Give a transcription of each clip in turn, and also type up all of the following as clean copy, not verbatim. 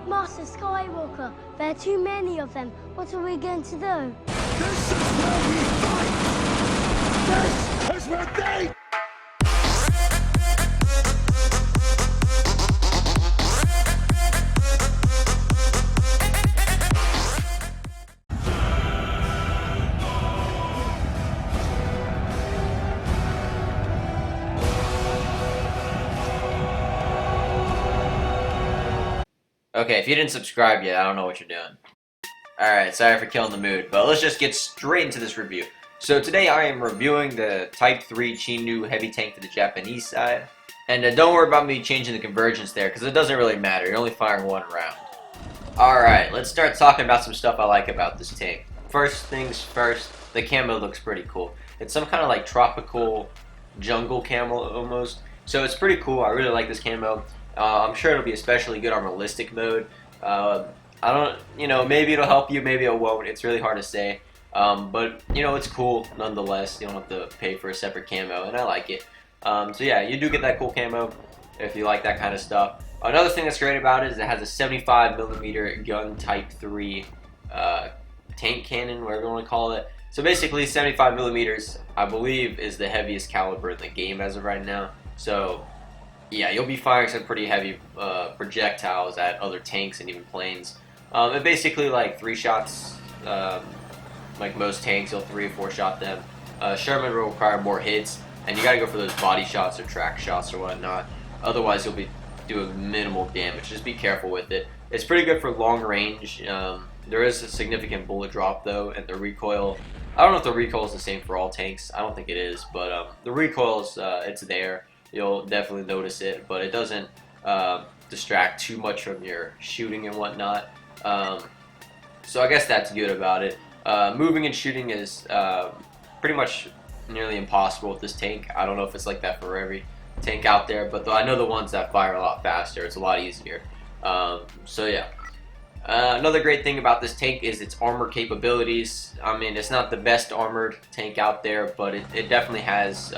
Master Skywalker, there are too many of them. What are we going to do? This is where we fight! This is where they... Okay, if you didn't subscribe yet, I don't know what you're doing. Alright, sorry for killing the mood, but let's just get straight into this review. So today I am reviewing the Type-3 Chinu heavy tank for the Japanese side. And don't worry about me changing the convergence there, because it doesn't really matter. You're only firing one round. Alright, let's start talking about some stuff I like about this tank. First things first, the camo looks pretty cool. It's some kind of like tropical jungle camo almost. So it's pretty cool. I really like this camo. I'm sure it'll be especially good on realistic mode. I don't, maybe it'll help you, maybe it won't. It's really hard to say. But, it's cool nonetheless. You don't have to pay for a separate camo, and I like it. So yeah, you do get that cool camo if you like that kind of stuff. Another thing that's great about it is it has a 75mm gun Type-3 tank cannon, whatever you want to call it. So basically 75mm, I believe, is the heaviest caliber in the game as of right now. So yeah, you'll be firing some pretty heavy projectiles at other tanks and even planes. And basically, like 3 shots, like most tanks, you'll 3 or 4 shot them. Sherman will require more hits, and you gotta go for those body shots or track shots or whatnot. Otherwise, you'll be doing minimal damage. Just be careful with it. It's pretty good for long range. There is a significant bullet drop though, and the recoil. I don't know if the recoil is the same for all tanks. I don't think it is, but the recoil is it's there. You'll definitely notice it, but it doesn't distract too much from your shooting and whatnot. So I guess that's good about it. Moving and shooting is pretty much nearly impossible with this tank. I don't know if it's like that for every tank out there, but I know the ones that fire a lot faster, it's a lot easier. So yeah. Another great thing about this tank is its armor capabilities. I mean, it's not the best armored tank out there, but it definitely has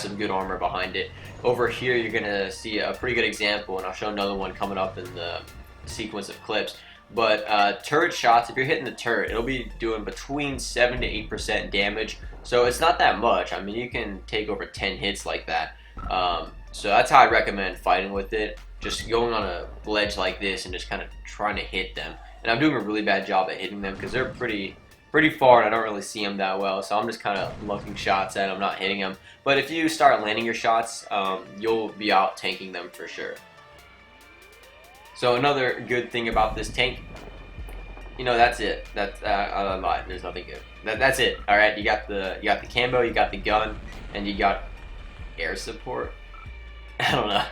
some good armor behind it. Over here you're gonna see a pretty good example, and I'll show another one coming up in the sequence of clips. But turret shots, if you're hitting the turret, it'll be doing between 7 to 8% damage. So it's not that much. I mean, you can take over 10 hits like that. So that's how I recommend fighting with it. Just going on a ledge like this and just kind of trying to hit them. And I'm doing a really bad job at hitting them because they're pretty far and I don't really see them that well, so I'm just kind of looking shots at them, not hitting them. But if you start landing your shots, you'll be out tanking them for sure. So another good thing about this tank, that's it. I'm lying. There's nothing good. That's it. All right, you got the camo, you got the gun, and you got air support. I don't know.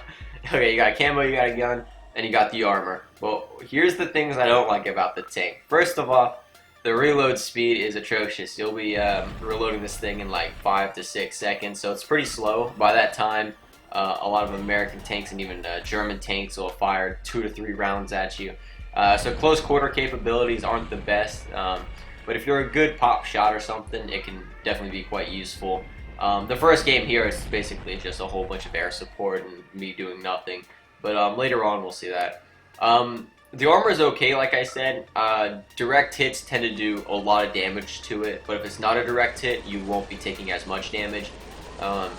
Okay, you got a camo, you got a gun, and you got the armor. Well, here's the things I don't like about the tank. First of all, the reload speed is atrocious. You'll be reloading this thing in like 5 to 6 seconds, so it's pretty slow. By that time, a lot of American tanks and even German tanks will fire 2 to 3 rounds at you. So close quarter capabilities aren't the best, but if you're a good pop shot or something, it can definitely be quite useful. The first game here is basically just a whole bunch of air support and me doing nothing, but later on we'll see that. The armor is okay, like I said. Direct hits tend to do a lot of damage to it, but if it's not a direct hit, you won't be taking as much damage,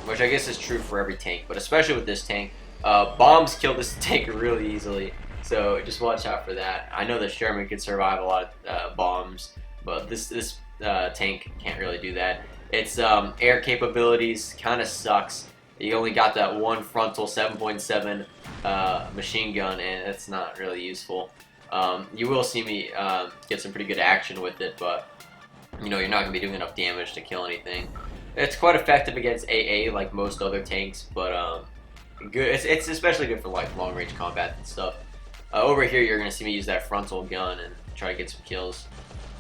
which I guess is true for every tank, but especially with this tank. Bombs kill this tank really easily, so just watch out for that. I know the Sherman can survive a lot of bombs, but this tank can't really do that. Its air capabilities kind of sucks. You only got that one frontal 7.7 machine gun, and it's not really useful. You will see me get some pretty good action with it, but you're not going to be doing enough damage to kill anything. It's quite effective against AA like most other tanks, but good. It's especially good for like long range combat and stuff. Over here you're going to see me use that frontal gun and try to get some kills.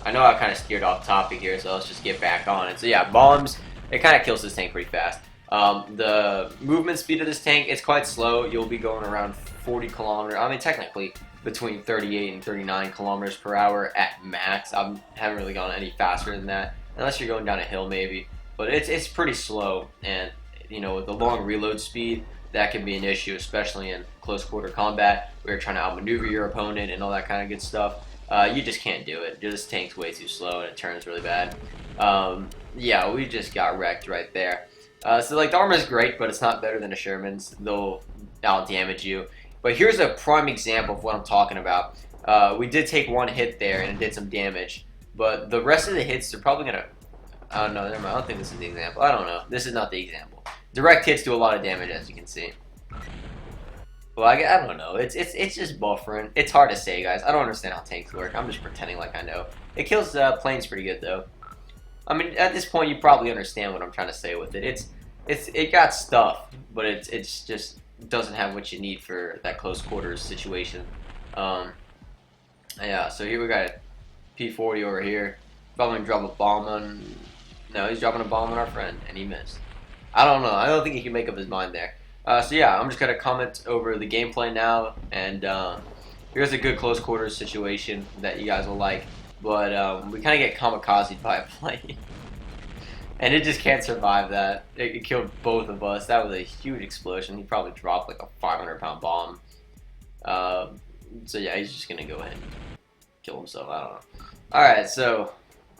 I know I kind of steered off topic here, so let's just get back on it. So yeah, bombs, it kind of kills this tank pretty fast. The movement speed of this tank, it's quite slow. You'll be going around 40 kilometers. I mean, technically between 38 and 39 kilometers per hour at max. I haven't really gone any faster than that, unless you're going down a hill maybe. But it's pretty slow, and with the long reload speed, that can be an issue, especially in close quarter combat where you're trying to outmaneuver your opponent and all that kind of good stuff. You just can't do it. This tank's way too slow and it turns really bad. Yeah, we just got wrecked right there. So like the armor is great, but it's not better than a Sherman's. They'll out damage you. But here's a prime example of what I'm talking about. We did take one hit there and it did some damage, but the rest of the hits are probably gonna. I don't know. Never mind. I don't think this is the example. I don't know. This is not the example. Direct hits do a lot of damage, as you can see. Well, I don't know. It's just buffering. It's hard to say, guys. I don't understand how tanks work. I'm just pretending like I know. It kills planes pretty good, though. I mean, at this point, you probably understand what I'm trying to say with it. It got stuff, but it's just doesn't have what you need for that close quarters situation. Yeah. So here we got a P40 over here. Probably gonna drop a bomb on. No, he's dropping a bomb on our friend, and he missed. I don't know. I don't think he can make up his mind there. So yeah, I'm just gonna comment over the gameplay now, and here's a good close quarters situation that you guys will like. But we kind of get kamikazed by a plane, and it just can't survive that. It killed both of us. That was a huge explosion. He probably dropped like a 500-pound bomb. So yeah, he's just gonna go ahead and kill himself. I don't know. All right, so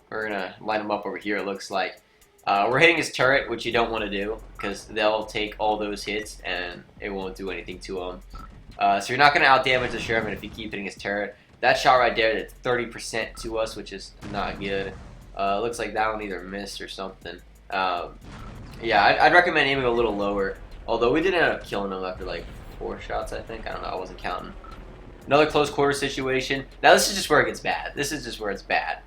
we're gonna line him up over here. It looks like. We're hitting his turret, which you don't want to do because they'll take all those hits and it won't do anything to them. So you're not going to outdamage the Sherman if you keep hitting his turret. That shot right there did 30% to us, which is not good. Looks like that one either missed or something. Yeah, I'd recommend aiming a little lower. Although we did end up killing him after like 4 shots, I think. I don't know. I wasn't counting. Another close quarter situation. Now this is just where it gets bad. This is just where it's bad.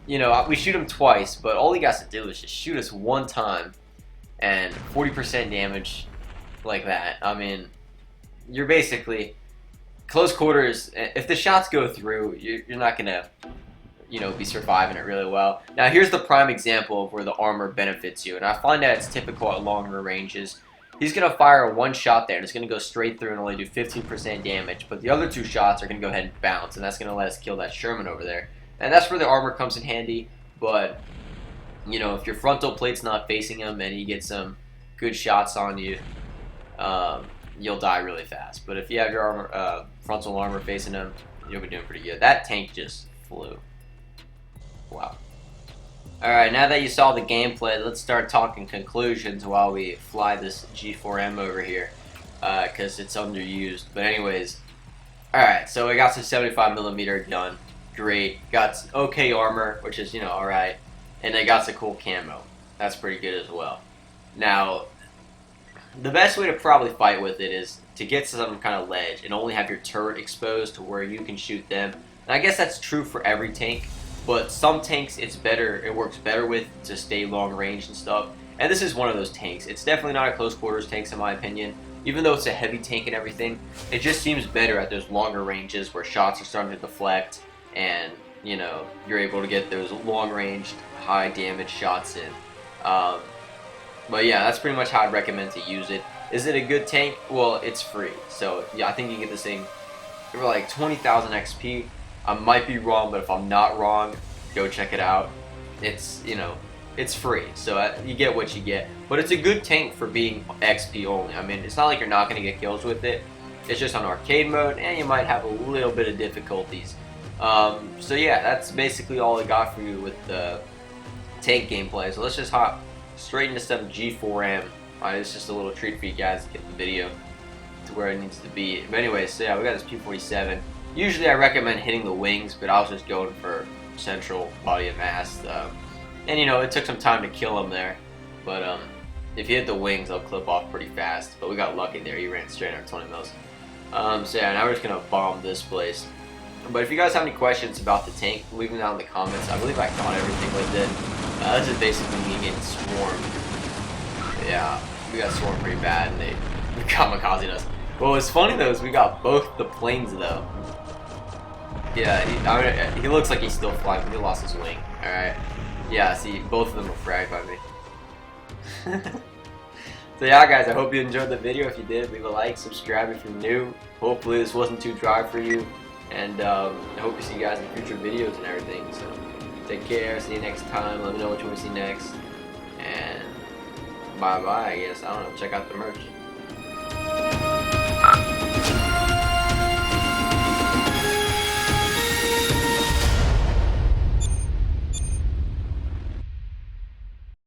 You know, we shoot him twice, but all he has to do is just shoot us one time and 40% damage like that. I mean, you're basically close quarters. If the shots go through, you're not gonna, you know, be surviving it really well. Now here's the prime example of where the armor benefits you, and I find that it's typical at longer ranges. He's gonna fire one shot there, and it's gonna go straight through and only do 15% damage, but the other 2 shots are gonna go ahead and bounce, and that's gonna let us kill that Sherman over there. And that's where the armor comes in handy, but, you know, if your frontal plate's not facing him and he gets some good shots on you, you'll die really fast. But if you have your armor, frontal armor facing him, you'll be doing pretty good. That tank just flew. Wow. Alright, now that you saw the gameplay, let's start talking conclusions while we fly this G4M over here, because it's underused. But anyways, alright, so we got some 75mm done. Great. Got okay armor, which is, you know, alright. And they got some cool camo. That's pretty good as well. Now, the best way to probably fight with it is to get to some kind of ledge and only have your turret exposed to where you can shoot them. And I guess that's true for every tank, but some tanks it works better with to stay long range and stuff. And this is one of those tanks. It's definitely not a close quarters tank in my opinion. Even though it's a heavy tank and everything, it just seems better at those longer ranges where shots are starting to deflect. And, you know, you're able to get those long-range, high-damage shots in. But yeah, that's pretty much how I'd recommend to use it. Is it a good tank? Well, it's free. So, yeah, I think you get this thing for like 20,000 XP. I might be wrong, but if I'm not wrong, go check it out. It's, you know, it's free. So you get what you get. But it's a good tank for being XP only. I mean, it's not like you're not going to get kills with it. It's just on arcade mode, and you might have a little bit of difficulties. So yeah, that's basically all I got for you with the tank gameplay. So let's just hop straight into some G4M. It's just a little treat for you guys to get the video to where it needs to be. But anyways, so yeah, we got this P47. Usually I recommend hitting the wings, but I was just going for central body and mast. And you know, it took some time to kill him there. But if you hit the wings, they'll clip off pretty fast. But we got lucky there. He ran straight under 20 mils. So yeah, now we're just gonna bomb this place. But if you guys have any questions about the tank, leave them down in the comments. I believe I got everything with it. This is basically me getting swarmed. Yeah, we got swarmed pretty bad, and they kamikazed us. What was funny though is we got both the planes though. Yeah, he looks like he's still flying, but he lost his wing. Alright. Yeah, see, both of them were fragged by me. So yeah guys, I hope you enjoyed the video. If you did, leave a like, subscribe if you're new. Hopefully this wasn't too dry for you. And I hope to see you guys in future videos and everything. So take care, see you next time. Let me know what you want to see next. And bye bye, I guess. I don't know, check out the merch.